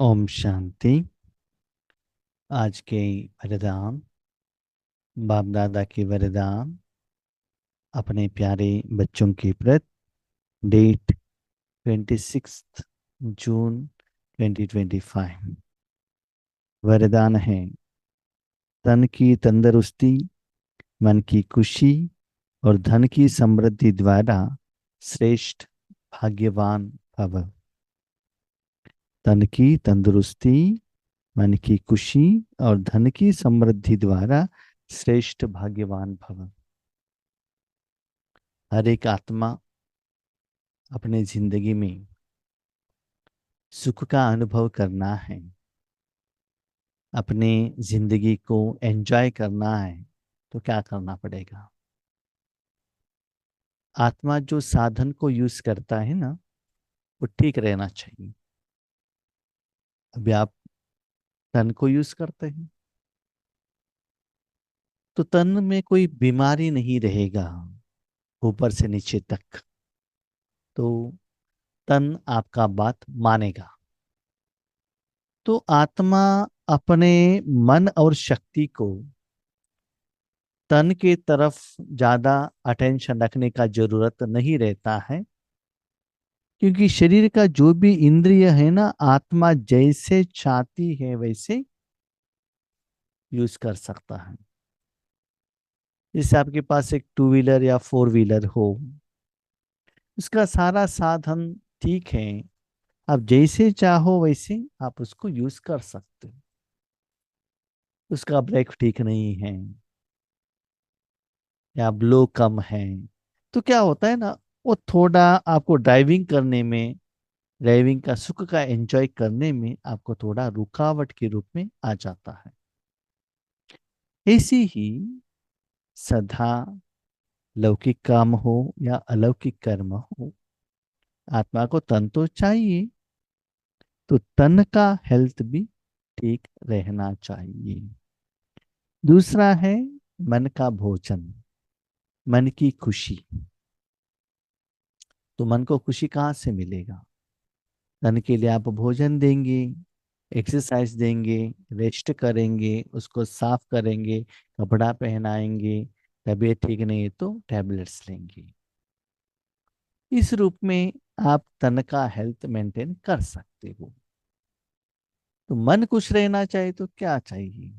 ओम शांति। आज के वरदान, बाप दादा के वरदान अपने प्यारे बच्चों के प्रति। डेट 26 जून 2025। वरदान है तन की तंदुरुस्ती, मन की खुशी और धन की समृद्धि द्वारा श्रेष्ठ भाग्यवान भव। तन की तंदुरुस्ती, मन की खुशी और धन की समृद्धि द्वारा श्रेष्ठ भाग्यवान भव। हर एक आत्मा अपने जिंदगी में सुख का अनुभव करना है, अपने जिंदगी को एंजॉय करना है, तो क्या करना पड़ेगा? आत्मा जो साधन को यूज करता है ना, वो ठीक रहना चाहिए। अभी आप तन को यूज करते हैं तो तन में कोई बीमारी नहीं रहेगा ऊपर से नीचे तक, तो तन आपका बात मानेगा। तो आत्मा अपने मन और शक्ति को तन के तरफ ज्यादा अटेंशन रखने का जरूरत नहीं रहता है, क्योंकि शरीर का जो भी इंद्रिय है ना, आत्मा जैसे चाहती है वैसे यूज कर सकता है। जैसे आपके पास एक टू व्हीलर या फोर व्हीलर हो, उसका सारा साधन ठीक है, आप जैसे चाहो वैसे आप उसको यूज कर सकते हो। उसका ब्रेक ठीक नहीं है या ब्लो कम है, तो क्या होता है ना, वो थोड़ा आपको ड्राइविंग करने में, ड्राइविंग का सुख का एंजॉय करने में आपको थोड़ा रुकावट के रूप में आ जाता है। ऐसी ही सदा लौकिक काम हो या अलौकिक कर्म हो, आत्मा को तन तो चाहिए, तो तन का हेल्थ भी ठीक रहना चाहिए। दूसरा है मन का भोजन, मन की खुशी। तो मन को खुशी कहाँ से मिलेगा? तन के लिए आप भोजन देंगे, एक्सरसाइज देंगे, रेस्ट करेंगे, उसको साफ करेंगे, कपड़ा पहनाएंगे, तबीयत ठीक नहीं है तो टैबलेट्स लेंगे। इस रूप में आप तन का हेल्थ मेंटेन कर सकते हो। तो मन खुश रहना चाहिए तो क्या चाहिए?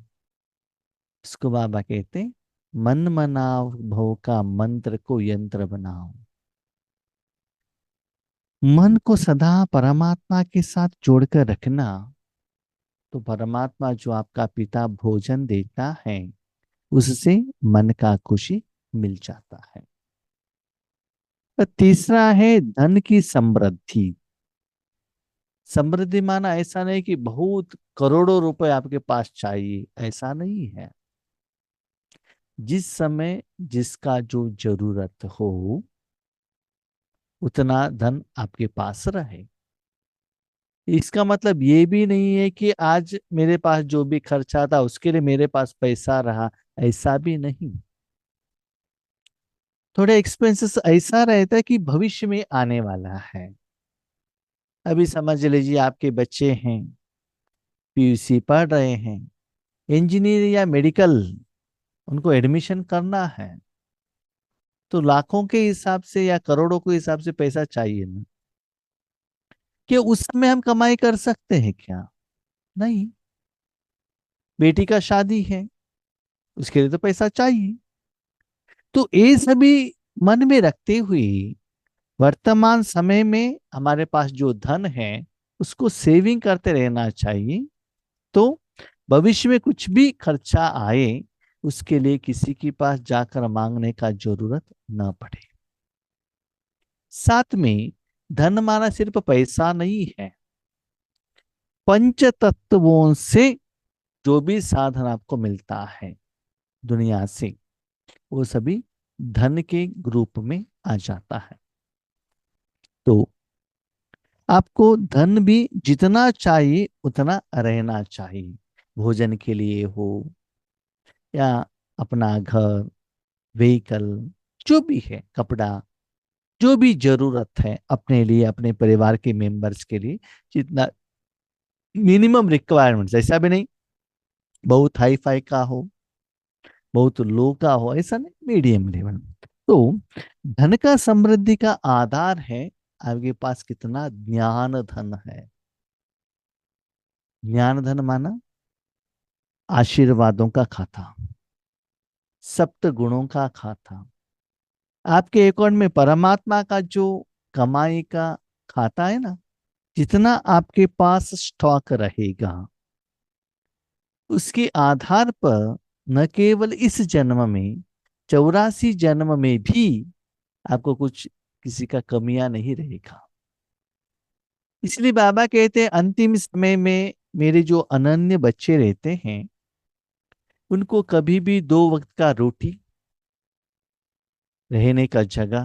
इसको बाबा कहते हैं, मन मनाओ भव का मंत्र को यंत्र बनाओ। मन को सदा परमात्मा के साथ जोड़कर रखना, तो परमात्मा जो आपका पिता भोजन देता है उससे मन का खुशी मिल जाता है। और तीसरा है धन की समृद्धि। समृद्धि माना ऐसा नहीं कि बहुत करोड़ों रुपए आपके पास चाहिए, ऐसा नहीं है। जिस समय जिसका जो जरूरत हो उतना धन आपके पास रहे। इसका मतलब ये भी नहीं है कि आज मेरे पास जो भी खर्चा था उसके लिए मेरे पास पैसा रहा, ऐसा भी नहीं। थोड़े एक्सपेंसेस ऐसा रहता है कि भविष्य में आने वाला है। अभी समझ लीजिए आपके बच्चे हैं, पीयूसी पढ़ रहे हैं, इंजीनियर या मेडिकल, उनको एडमिशन करना है, तो लाखों के हिसाब से या करोड़ों के हिसाब से पैसा चाहिए ना। कि उस समय हम कमाई कर सकते हैं क्या? नहीं। बेटी का शादी है, उसके लिए तो पैसा चाहिए। तो ये सभी मन में रखते हुए वर्तमान समय में हमारे पास जो धन है उसको सेविंग करते रहना चाहिए, तो भविष्य में कुछ भी खर्चा आए उसके लिए किसी के पास जाकर मांगने का जरूरत न पड़े। साथ में धन माना सिर्फ पैसा नहीं है, पंच तत्वों से जो भी साधन आपको मिलता है दुनिया से, वो सभी धन के ग्रुप में आ जाता है। तो आपको धन भी जितना चाहिए उतना रहना चाहिए। भोजन के लिए हो या अपना घर, व्हीकल, जो भी है, कपड़ा, जो भी जरूरत है अपने लिए, अपने परिवार के मेंबर्स के लिए, जितना मिनिमम रिक्वायरमेंट्स, ऐसा भी नहीं बहुत हाई फाई का हो, बहुत लो का हो, ऐसा नहीं, मीडियम लेवल। तो धन का समृद्धि का आधार है आपके पास कितना ज्ञान धन है। ज्ञान धन माना आशीर्वादों का खाता, सप्त गुणों का खाता, आपके अकाउंट में परमात्मा का जो कमाई का खाता है ना, जितना आपके पास स्टॉक रहेगा उसके आधार पर न केवल इस जन्म में, 84 जन्म में भी आपको कुछ किसी का कमियां नहीं रहेगा। इसलिए बाबा कहते हैं अंतिम समय में मेरे जो अनन्य बच्चे रहते हैं उनको कभी भी 2 वक्त का रोटी, रहने का जगह,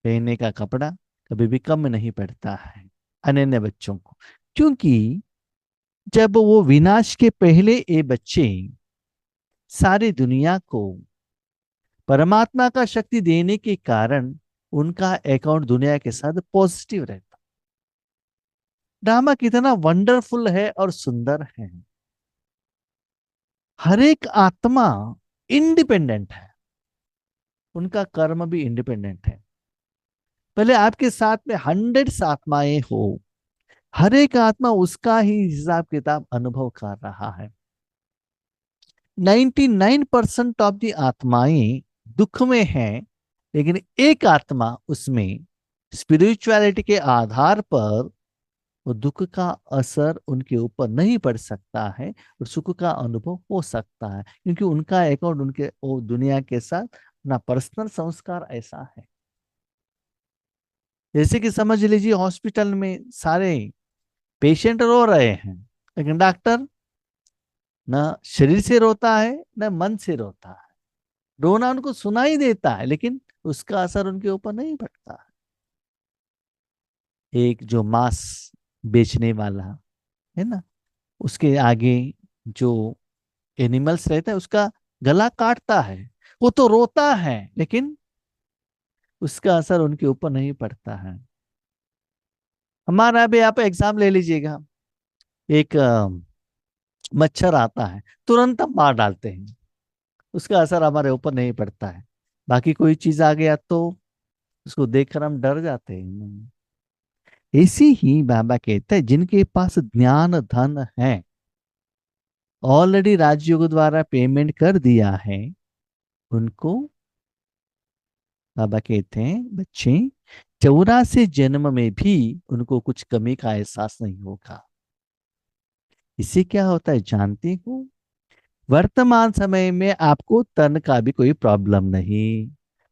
पहनने का कपड़ा कभी भी कम नहीं पड़ता है अनन्य बच्चों को। क्योंकि जब वो विनाश के पहले ये बच्चे सारी दुनिया को परमात्मा का शक्ति देने के कारण उनका अकाउंट दुनिया के साथ पॉजिटिव रहता। ड्रामा कितना वंडरफुल है और सुंदर है। हर एक आत्मा इंडिपेंडेंट है, उनका कर्म भी इंडिपेंडेंट है। पहले आपके साथ में 100 आत्माएं हो, हर एक आत्मा उसका ही हिसाब किताब अनुभव कर रहा है। 99% ऑफ दी आत्माएं दुख में हैं, लेकिन एक आत्मा उसमें स्पिरिचुअलिटी के आधार पर वो दुख का असर उनके ऊपर नहीं पड़ सकता है और सुख का अनुभव हो सकता है, क्योंकि उनका अकाउंट उनके वो दुनिया के साथ अपना पर्सनल संस्कार ऐसा है। जैसे कि समझ लीजिए हॉस्पिटल में सारे पेशेंट रो रहे हैं, लेकिन डॉक्टर न शरीर से रोता है न मन से रोता है। रोना उनको सुनाई देता है लेकिन उसका असर उनके ऊपर नहीं पड़ता है। एक जो मांस बेचने वाला है ना, उसके आगे जो एनिमल्स रहता है उसका गला काटता है, वो तो रोता है लेकिन उसका असर उनके ऊपर नहीं पड़ता है। हमारा अभी आप एग्जाम ले लीजिएगा, एक मच्छर आता है, तुरंत हम मार डालते हैं, उसका असर हमारे ऊपर नहीं पड़ता है। बाकी कोई चीज आ गया तो उसको देखकर हम डर जाते हैं। ऐसे ही बाबा कहते हैं जिनके पास ज्ञान धन है, ऑलरेडी राजयोग द्वारा पेमेंट कर दिया है, उनको बाबा कहते हैं बच्चे 84 जन्म में भी उनको कुछ कमी का एहसास नहीं होगा। इससे क्या होता है जानते हो, वर्तमान समय में आपको तन का भी कोई प्रॉब्लम नहीं,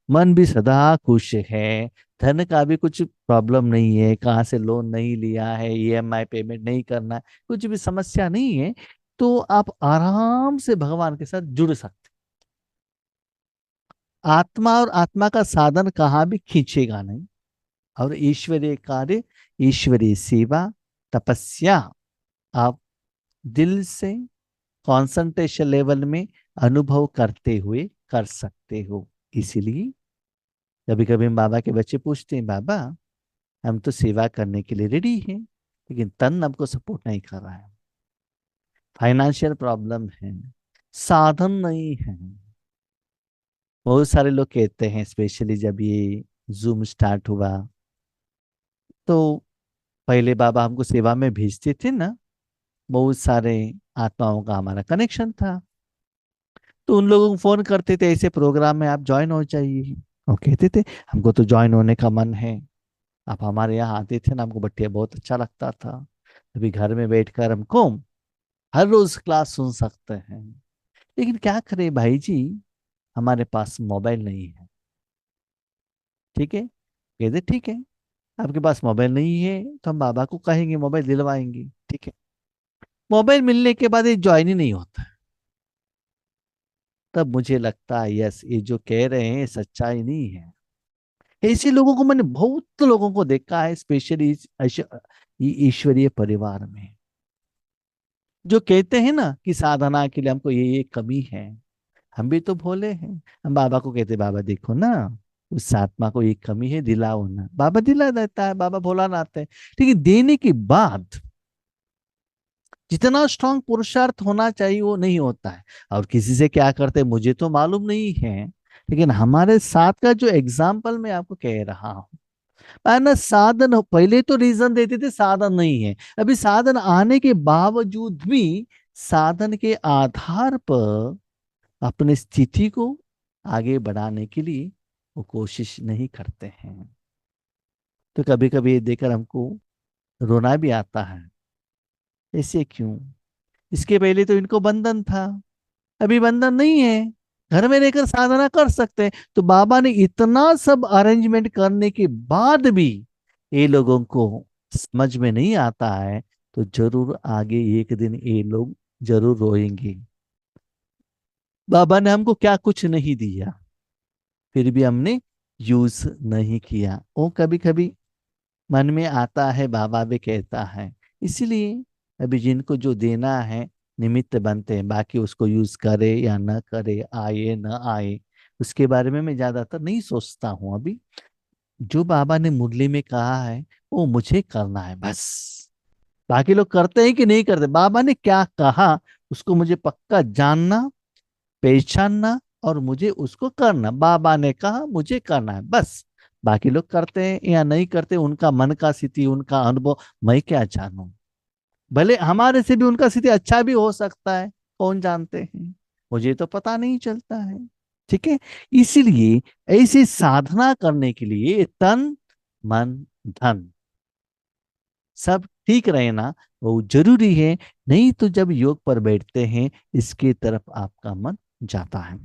मन भी सदा खुश है, धन का भी कुछ प्रॉब्लम नहीं है, कहाँ से लोन नहीं लिया है, ईएमआई पेमेंट नहीं करना है, कुछ भी समस्या नहीं है। तो आप आराम से भगवान के साथ जुड़ सकते। आत्मा और आत्मा का साधन कहाँ भी खींचेगा नहीं, और ईश्वरीय कार्य, ईश्वरीय सेवा, तपस्या आप दिल से कंसंट्रेशन लेवल में अनुभव करते हुए कर सकते हो। इसीलिए कभी कभी बाबा के बच्चे पूछते हैं बाबा हम तो सेवा करने के लिए रेडी हैं, लेकिन तन हमको सपोर्ट नहीं कर रहा है, फाइनेंशियल प्रॉब्लम है, साधन नहीं है। बहुत सारे लोग कहते हैं, स्पेशली जब ये जूम स्टार्ट हुआ तो पहले बाबा हमको सेवा में भेजते थे ना, बहुत सारे आत्माओं का हमारा कनेक्शन था, तो उन लोगों को फोन करते थे ऐसे प्रोग्राम में आप ज्वाइन हो जाइए। वो कहते थे हमको तो ज्वाइन होने का मन है, आप हमारे यहाँ आते थे ना, हमको बट्टिया बहुत अच्छा लगता था, अभी घर में बैठकर हमको हर रोज क्लास सुन सकते हैं। लेकिन क्या करें भाई जी, हमारे पास मोबाइल नहीं है। ठीक है, कहते ठीक है, आपके पास मोबाइल नहीं है तो हम बाबा को कहेंगे मोबाइल दिलवाएंगे। ठीक है, मोबाइल मिलने के बाद ये ज्वाइन ही नहीं होता। तब मुझे लगता है यस, ये जो कह रहे हैं सच्चाई नहीं है। ऐसे लोगों को मैंने बहुत लोगों को देखा है, स्पेशली ईश्वरीय परिवार में, जो कहते हैं ना कि साधना के लिए हमको ये कमी है। हम भी तो भोले हैं, हम बाबा को कहते बाबा देखो ना, उस आत्मा को ये कमी है, दिलाओ ना। बाबा दिला देता है, बाबा भोलानाथ है। लेकिन देने के बाद जितना स्ट्रांग पुरुषार्थ होना चाहिए वो नहीं होता है। और किसी से क्या करते मुझे तो मालूम नहीं है, लेकिन हमारे साथ का जो एग्जाम्पल मैं आपको कह रहा हूँ, है ना, साधन पहले तो रीजन देते थे साधन नहीं है, अभी साधन आने के बावजूद भी साधन के आधार पर अपनी स्थिति को आगे बढ़ाने के लिए वो कोशिश नहीं करते हैं। तो कभी कभी देखकर हमको रोना भी आता है, ऐसे क्यों? इसके पहले तो इनको बंधन था, अभी बंधन नहीं है, घर में रहकर साधना कर सकते हैं। तो बाबा ने इतना सब अरेंजमेंट करने के बाद भी ये लोगों को समझ में नहीं आता है, तो जरूर आगे एक दिन ये लोग जरूर रोएंगे। बाबा ने हमको क्या कुछ नहीं दिया, फिर भी हमने यूज नहीं किया, वो कभी कभी मन में आता है, बाबा भी कहता है। इसलिए अभी जिनको जो देना है निमित्त बनते हैं, बाकी उसको यूज करे या ना करे, आए ना आए, उसके बारे में मैं ज्यादातर नहीं सोचता हूँ अभी। जो बाबा ने मुरली में कहा है वो मुझे करना है बस। बाकी लोग करते हैं कि नहीं करते, बाबा ने क्या कहा उसको मुझे पक्का जानना, पहचानना और मुझे उसको करना। बाबा ने कहा मुझे करना है बस। बाकी लोग करते हैं या नहीं करते, उनका मन का स्थिति, उनका अनुभव, मैं क्या जानूं। भले हमारे से भी उनका स्थिति अच्छा भी हो सकता है, कौन जानते हैं, मुझे तो पता नहीं चलता है। ठीक है, इसीलिए ऐसी साधना करने के लिए तन मन धन सब ठीक रहना वो जरूरी है। नहीं तो जब योग पर बैठते हैं इसके तरफ आपका मन जाता है।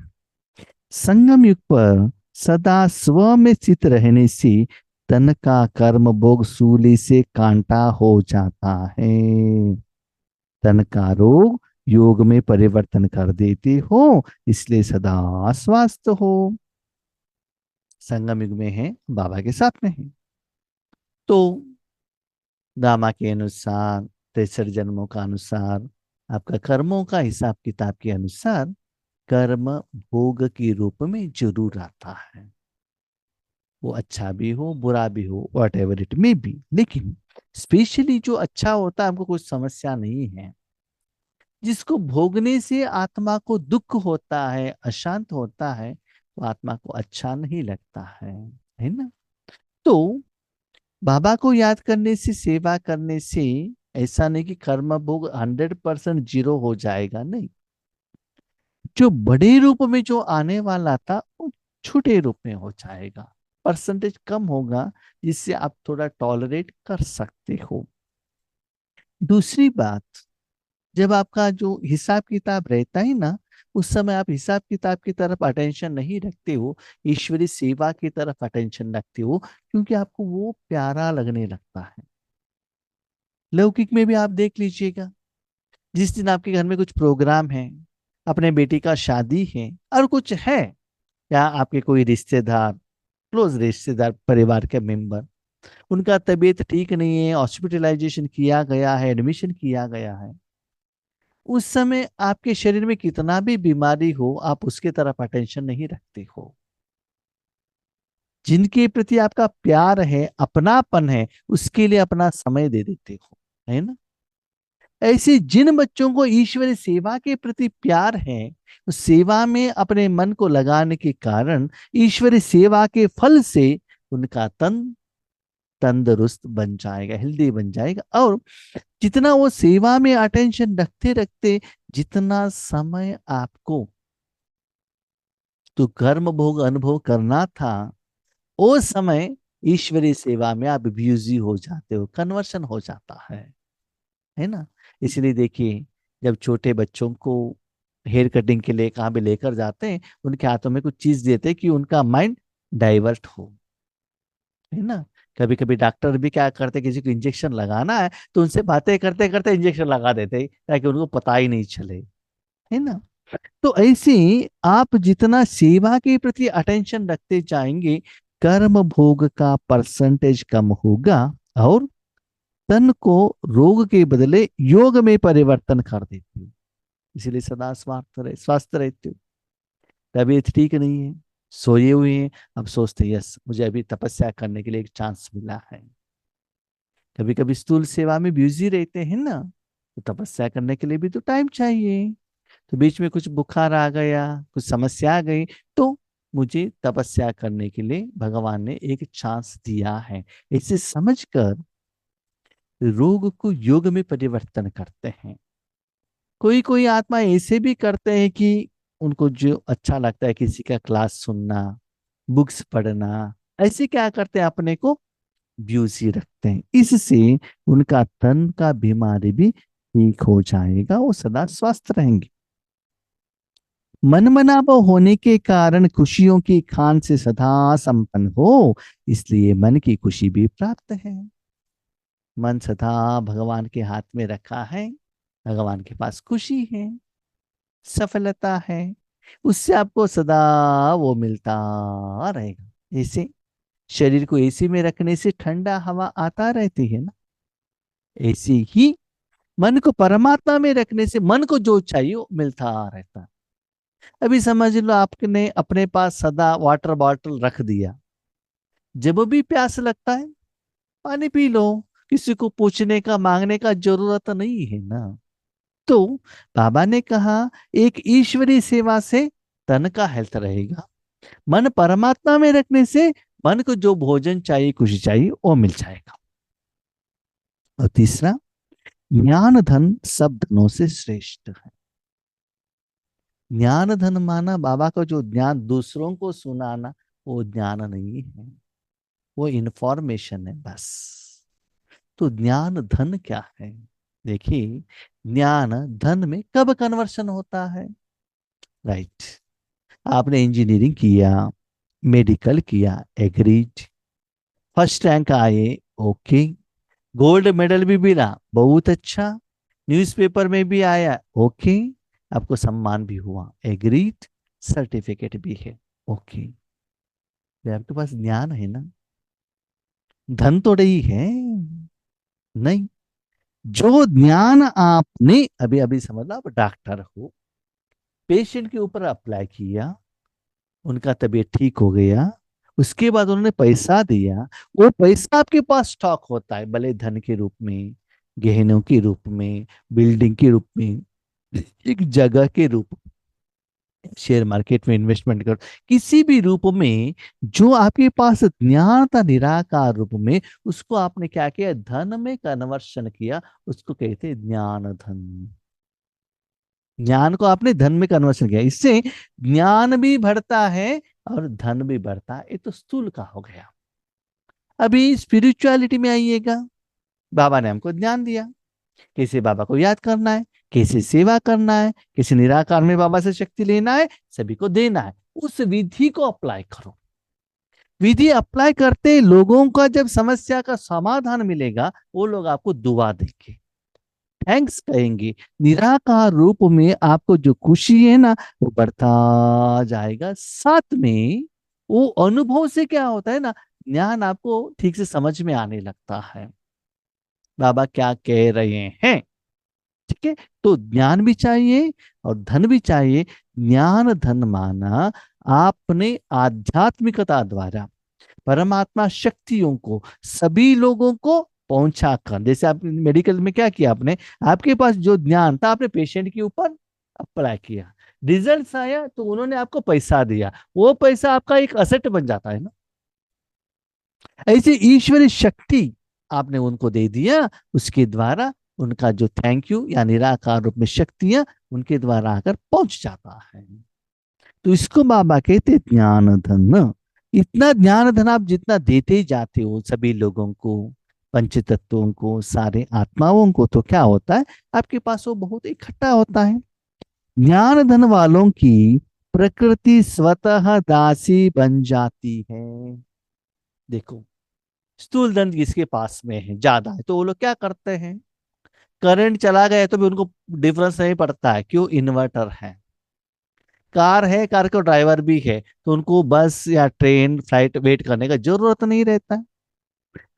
संगम युग पर सदा स्व में स्थित रहने से तन का कर्म भोग सूली से कांटा हो जाता है। तन का रोग योग में परिवर्तन कर देते हो, इसलिए सदा स्वस्थ हो। संगम युग में है, बाबा के साथ में है। तो दामा के अनुसार, 63 जन्मों का अनुसार, आपका कर्मों का हिसाब किताब के अनुसार कर्म भोग के रूप में जरूर आता है। वो अच्छा भी हो बुरा भी हो, what ever it may be, लेकिन स्पेशली जो अच्छा होता है हमको कोई समस्या नहीं है। जिसको भोगने से आत्मा को दुख होता है, अशांत होता है, वो आत्मा को अच्छा नहीं लगता है ना। तो बाबा को याद करने से, सेवा करने से ऐसा नहीं कि कर्म भोग 100% जीरो हो जाएगा, नहीं। जो बड़े रूप में जो आने वाला था वो छोटे रूप में हो जाएगा, परसेंटेज कम होगा, जिससे आप थोड़ा टॉलरेट कर सकते हो। दूसरी बात, जब आपका जो हिसाब किताब रहता है ना, उस समय आप हिसाब किताब की तरफ अटेंशन नहीं रखते हो, ईश्वरी सेवा की तरफ अटेंशन रखते हो, क्योंकि आपको वो प्यारा लगने लगता है। लौकिक में भी आप देख लीजिएगा, जिस दिन आपके घर में कुछ प्रोग्राम है, अपने बेटी का शादी है और कुछ है, या आपके कोई रिश्तेदार, क्लोज रिश्तेदार, परिवार के मेंबर, उनका तबीयत ठीक नहीं है, हॉस्पिटलाइजेशन किया गया है, एडमिशन किया गया है, उस समय आपके शरीर में कितना भी बीमारी हो आप उसके तरफ अटेंशन नहीं रखते हो। जिनके प्रति आपका प्यार है, अपनापन है, उसके लिए अपना समय दे देते हो, है ना। ऐसे जिन बच्चों को ईश्वरी सेवा के प्रति प्यार है, उस सेवा में अपने मन को लगाने के कारण ईश्वरी सेवा के फल से उनका तन तंदुरुस्त बन जाएगा, हेल्दी बन जाएगा। और जितना वो सेवा में अटेंशन रखते रखते, जितना समय आपको तो कर्म भोग अनुभव करना था, वो समय ईश्वरीय सेवा में आप बिजी हो जाते हो, कन्वर्शन हो जाता है ना। इसलिए देखिए, जब छोटे बच्चों को हेयर कटिंग के लिए कहाँ भी लेकर जाते हैं, उनके हाथों में कुछ चीज देते हैं कि उनका माइंड डाइवर्ट हो, है ना। कभी कभी डॉक्टर भी क्या करते, किसी को इंजेक्शन लगाना है तो उनसे बातें करते करते इंजेक्शन लगा देते ताकि उनको पता ही नहीं चले, है ना। तो ऐसे ही आप जितना सेवा के प्रति अटेंशन रखते जाएंगे, कर्म भोग का परसेंटेज कम होगा और तन को रोग के बदले योग में परिवर्तन कर देती हो। इसलिए सदा स्वस्थ रहते हो। तबीयत ठीक नहीं है, सोए हुए हैं, अब सोचते हैं, यस मुझे अभी तपस्या करने के लिए एक चांस मिला है। कभी कभी स्थूल सेवा में बिजी रहते हैं ना, तो तपस्या करने के लिए भी तो टाइम चाहिए। तो बीच में कुछ बुखार आ गया, कुछ समस्या आ गई, तो मुझे तपस्या करने के लिए भगवान ने एक चांस दिया है। इसे समझकर रोग को योग में परिवर्तन करते हैं। कोई कोई आत्मा ऐसे भी करते हैं कि उनको जो अच्छा लगता है, किसी का क्लास सुनना, बुक्स पढ़ना, ऐसे क्या करते हैं, अपने को ब्यूसी रखते हैं। इससे उनका तन का बीमारी भी ठीक हो जाएगा, वो सदा स्वस्थ रहेंगे। मन मनाव होने के कारण खुशियों की खान से सदा संपन्न हो, इसलिए मन की खुशी भी प्राप्त है। मन सदा भगवान के हाथ में रखा है, भगवान के पास खुशी है, सफलता है, उससे आपको सदा वो मिलता रहेगा। जैसे शरीर को एसी में रखने से ठंडा हवा आता रहती है ना, ऐसे ही मन को परमात्मा में रखने से मन को जो चाहिए वो मिलता रहता है। अभी समझ लो, आपने अपने पास सदा वाटर बॉटल रख दिया, जब भी प्यास लगता है पानी पी लो, किसी को पूछने का मांगने का जरूरत नहीं है ना। तो बाबा ने कहा, एक ईश्वरीय सेवा से तन का हेल्थ रहेगा, मन परमात्मा में रखने से मन को जो भोजन चाहिए, खुशी चाहिए, वो मिल जाएगा। और तीसरा, ज्ञान धन सब धनों से श्रेष्ठ है। ज्ञान धन माना बाबा का जो ज्ञान दूसरों को सुनाना, वो ज्ञान नहीं है, वो इंफॉर्मेशन है बस। तो ज्ञान धन क्या है? देखिए, ज्ञान धन में कब कन्वर्शन होता है? राइट, आपने इंजीनियरिंग किया, मेडिकल किया, एग्रीड, फर्स्ट रैंक आए, ओके, गोल्ड मेडल भी मिला, बहुत अच्छा, न्यूज़पेपर में भी आया, ओके, आपको सम्मान भी हुआ, एग्रीड, सर्टिफिकेट भी है, ओके। ये आपके पास ज्ञान है ना, धन तो नहीं है, नहीं। जो ज्ञान आपने अभी अभी समझ लो, आप डॉक्टर हो, पेशेंट के ऊपर अप्लाई किया, उनका तबीयत ठीक हो गया, उसके बाद उन्होंने पैसा दिया, वो पैसा आपके पास स्टॉक होता है, भले धन के रूप में, गहनों के रूप में, बिल्डिंग के रूप में, एक जगह के रूप में, शेयर मार्केट में इन्वेस्टमेंट करो, किसी भी रूप में जो आपके पास ज्ञान था निराकार रूप में, उसको आपने क्या किया, धन में कन्वर्शन किया, उसको कहते हैं ज्ञान धन। ज्ञान को आपने धन में कन्वर्शन किया, इससे ज्ञान भी बढ़ता है और धन भी बढ़ता है। ये तो स्थूल का हो गया। अभी स्पिरिचुअलिटी में आइएगा, बाबा ने हमको ज्ञान दिया, कैसे बाबा को याद करना है, कैसे सेवा करना है, कैसे निराकार में बाबा से शक्ति लेना है, सभी को देना है, उस विधि को अप्लाई करो। विधि अप्लाई करते लोगों का जब समस्या का समाधान मिलेगा, वो लोग आपको दुआ देंगे, थैंक्स कहेंगे, निराकार रूप में आपको जो खुशी है ना, वो बढ़ता जाएगा। साथ में वो अनुभव से क्या होता है ना, ज्ञान आपको ठीक से समझ में आने लगता है, बाबा क्या कह रहे हैं। ठीक है, तो ज्ञान भी चाहिए और धन भी चाहिए। ज्ञान धन माना आपने आध्यात्मिकता द्वारा परमात्मा शक्तियों को सभी लोगों को पहुंचा कर, जैसे आप मेडिकल में क्या किया आपने, आपके पास जो ज्ञान था आपने पेशेंट के ऊपर अप्लाई किया, रिजल्ट आया तो उन्होंने आपको पैसा दिया, वो पैसा आपका एक असेट बन जाता है ना। ऐसे ईश्वरी शक्ति आपने उनको दे दिया, उसके द्वारा उनका जो थैंक यू या निराकार रूप में शक्तियां उनके द्वारा आकर पहुंच जाता है। तो इसको बाबा कहते ज्ञान धन। इतना ज्ञान धन आप जितना देते ही जाते हो सभी लोगों को, पंच तत्वों को, सारे आत्माओं को, तो क्या होता है, आपके पास वो बहुत इकट्ठा होता है। ज्ञान धन वालों की प्रकृति स्वतः दासी बन जाती है। देखो, स्थूल धन जिसके पास में है, ज्यादा है, तो वो लोग क्या करते हैं, करंट चला गया तो भी उनको डिफरेंस नहीं पड़ता है, क्यों, इन्वर्टर है। कार है, कार को ड्राइवर भी है, तो उनको बस या ट्रेन फ्लाइट वेट करने का जरूरत नहीं रहता है।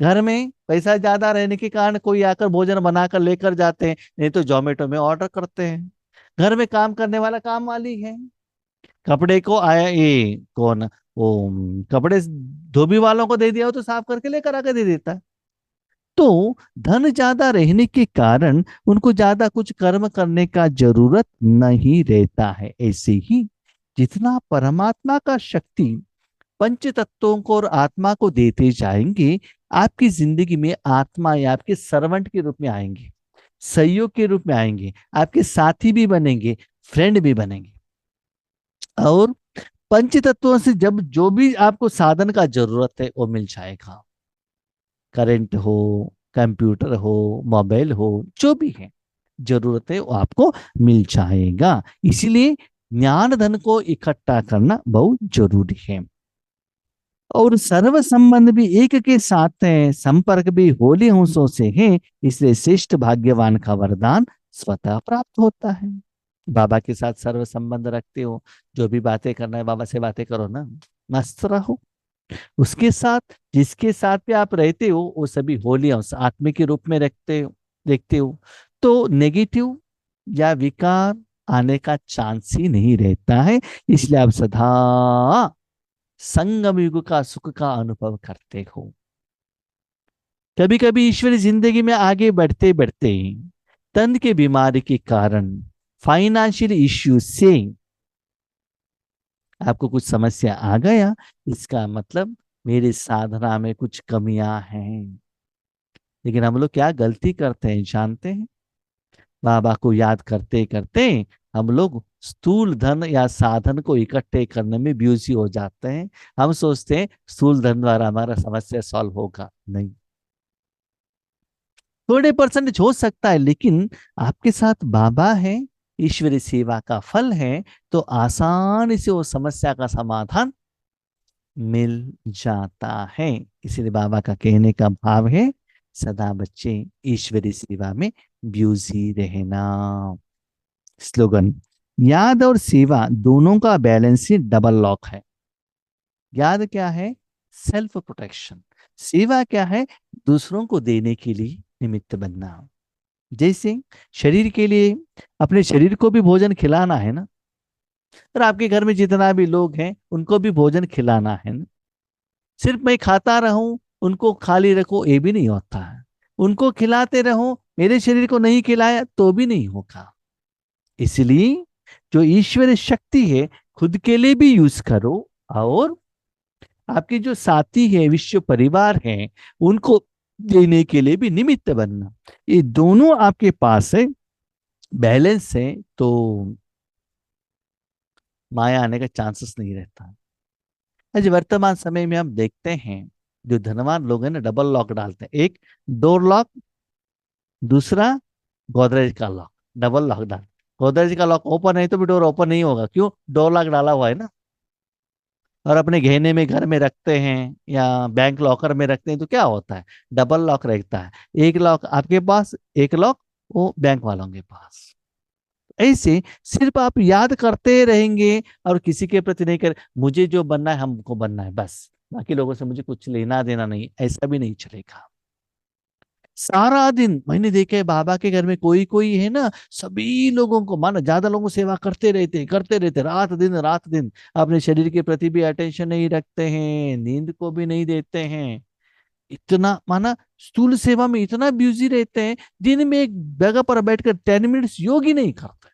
घर में पैसा ज्यादा रहने के कारण कोई आकर भोजन बनाकर लेकर जाते हैं, नहीं तो जोमेटो में ऑर्डर करते हैं। घर में काम करने वाला काम वाली है, कपड़े को आया ये कौन, वो कपड़े धोबी वालों को दे दिया हो तो साफ करके लेकर आके दे देता है। तो धन ज्यादा रहने के कारण उनको ज्यादा कुछ कर्म करने का जरूरत नहीं रहता है। ऐसे ही जितना परमात्मा का शक्ति पंच तत्वों को और आत्मा को देते जाएंगे, आपकी जिंदगी में आत्मा या आपके सर्वेंट के रूप में आएंगे, सहयोग के रूप में आएंगे, आपके साथी भी बनेंगे, फ्रेंड भी बनेंगे। और पंच तत्वों से जब जो भी आपको साधन का जरूरत है वो मिल जाएगा। करंट हो, कंप्यूटर हो, मोबाइल हो, जो भी है जरूरत है वो आपको मिल जाएगा। इसीलिए ज्ञान धन को इकट्ठा करना बहुत जरूरी है। और सर्व संबंध भी एक के साथ है, संपर्क भी होली अंशों से है, इसलिए श्रेष्ठ भाग्यवान का वरदान स्वतः प्राप्त होता है। बाबा के साथ सर्व संबंध रखते हो, जो भी बातें करना है बाबा से बातें करो ना, मस्त रहो। उसके साथ जिसके साथ भी आप रहते हो वो सभी होली अंश आत्मिक के रूप में रखते हो, देखते हो, तो नेगेटिव या विकार आने का चांस ही नहीं रहता है। इसलिए आप सदा संगम युग का सुख का अनुभव करते हो। कभी कभी ईश्वरी जिंदगी में आगे बढ़ते बढ़ते तन के बीमारी के कारण, फाइनेंशियल इश्यू से आपको कुछ समस्या आ गया, इसका मतलब मेरी साधना में कुछ कमियां हैं। लेकिन हम लोग क्या गलती करते हैं जानते हैं? बाबा को याद करते करते हम लोग स्थूल धन या साधन को इकट्ठे करने में बिजी हो जाते हैं। हम सोचते हैं स्थूल धन द्वारा हमारा समस्या सॉल्व होगा, नहीं। थोड़े परसेंटेज हो सकता है, लेकिन आपके साथ बाबा है, ईश्वरी सेवा का फल है, तो आसानी से वो समस्या का समाधान मिल जाता है। इसलिए बाबा का कहने का भाव है सदा बच्चे ईश्वरी सेवा में ब्यूजी रहना। स्लोगन, याद और सेवा दोनों का बैलेंस ही डबल लॉक है। याद क्या है? Self protection. सेवा क्या है? दूसरों को देने के लिए निमित्त बनना। जैसे शरीर के लिए अपने शरीर को भी भोजन खिलाना है ना, और आपके घर में जितना भी लोग हैं उनको भी भोजन खिलाना है ना। सिर्फ मैं खाता रहूं, उनको खाली रखो, ये भी नहीं होता है। उनको खिलाते रहो, मेरे शरीर को नहीं खिलाया तो भी नहीं होगा। इसलिए जो ईश्वरीय शक्ति है खुद के लिए भी यूज करो, और आपके जो साथी है, विश्व परिवार है, उनको देने के लिए भी निमित्त बनना। ये दोनों आपके पास है, बैलेंस है, तो माया आने का चांसेस नहीं रहता। आज वर्तमान समय में हम देखते हैं जो धनवान लोग हैं ना, डबल लॉक डालते हैं। एक डोर लॉक, दूसरा गोदरेज का लॉक। डबल लॉक डाल, गोदरेज का लॉक ओपन है तो भी डोर ओपन नहीं होगा, क्यों? डोर लॉक डाला हुआ है ना। और अपने गहने में घर में रखते हैं या बैंक लॉकर में रखते हैं तो क्या होता है? डबल लॉक रहता है। एक लॉक आपके पास, एक लॉक वो बैंक वालों के पास। ऐसे सिर्फ आप याद करते रहेंगे और किसी के प्रति नहीं कर, मुझे जो बनना है हमको बनना है बस, बाकी लोगों से मुझे कुछ लेना देना नहीं, ऐसा भी नहीं चलेगा। सारा दिन मैंने देखा है बाबा के घर में कोई कोई है ना, सभी लोगों को माना ज्यादा लोगों को सेवा करते रहते रात दिन रात दिन। अपने शरीर के प्रति भी अटेंशन नहीं रखते हैं, नींद को भी नहीं देते हैं। इतना माना स्थूल सेवा में इतना बिजी रहते हैं, दिन में एक जगह पर बैठकर 10 मिनट्स योग ही नहीं करते।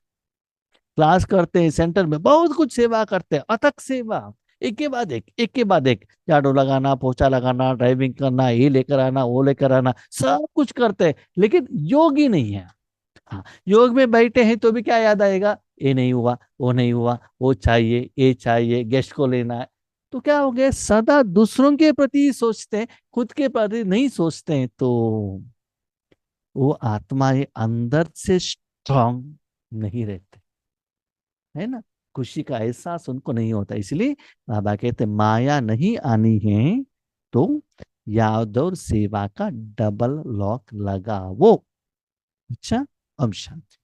क्लास करते हैं, सेंटर में बहुत कुछ सेवा करते हैं, अथक सेवा, एक के बाद एक के बाद एक, झाड़ू लगाना, पोछा लगाना, ड्राइविंग करना, ये लेकर आना, वो लेकर आना, सब कुछ करते हैं, लेकिन योग ही नहीं है। हाँ, योग में बैठे हैं तो भी क्या याद आएगा? ये नहीं हुआ, वो नहीं हुआ, वो चाहिए, ये चाहिए, गेस्ट को लेना है। तो क्या हो गया? सदा दूसरों के प्रति ही सोचते हैं, खुद के प्रति नहीं सोचते हैं, तो वो आत्मा ये अंदर से स्ट्रांग नहीं रहते, है ना। खुशी का एहसास उनको नहीं होता। इसलिए बाबा कहते माया नहीं आनी है तो याद और सेवा का डबल लॉक लगाओ। अच्छा, अब शांति।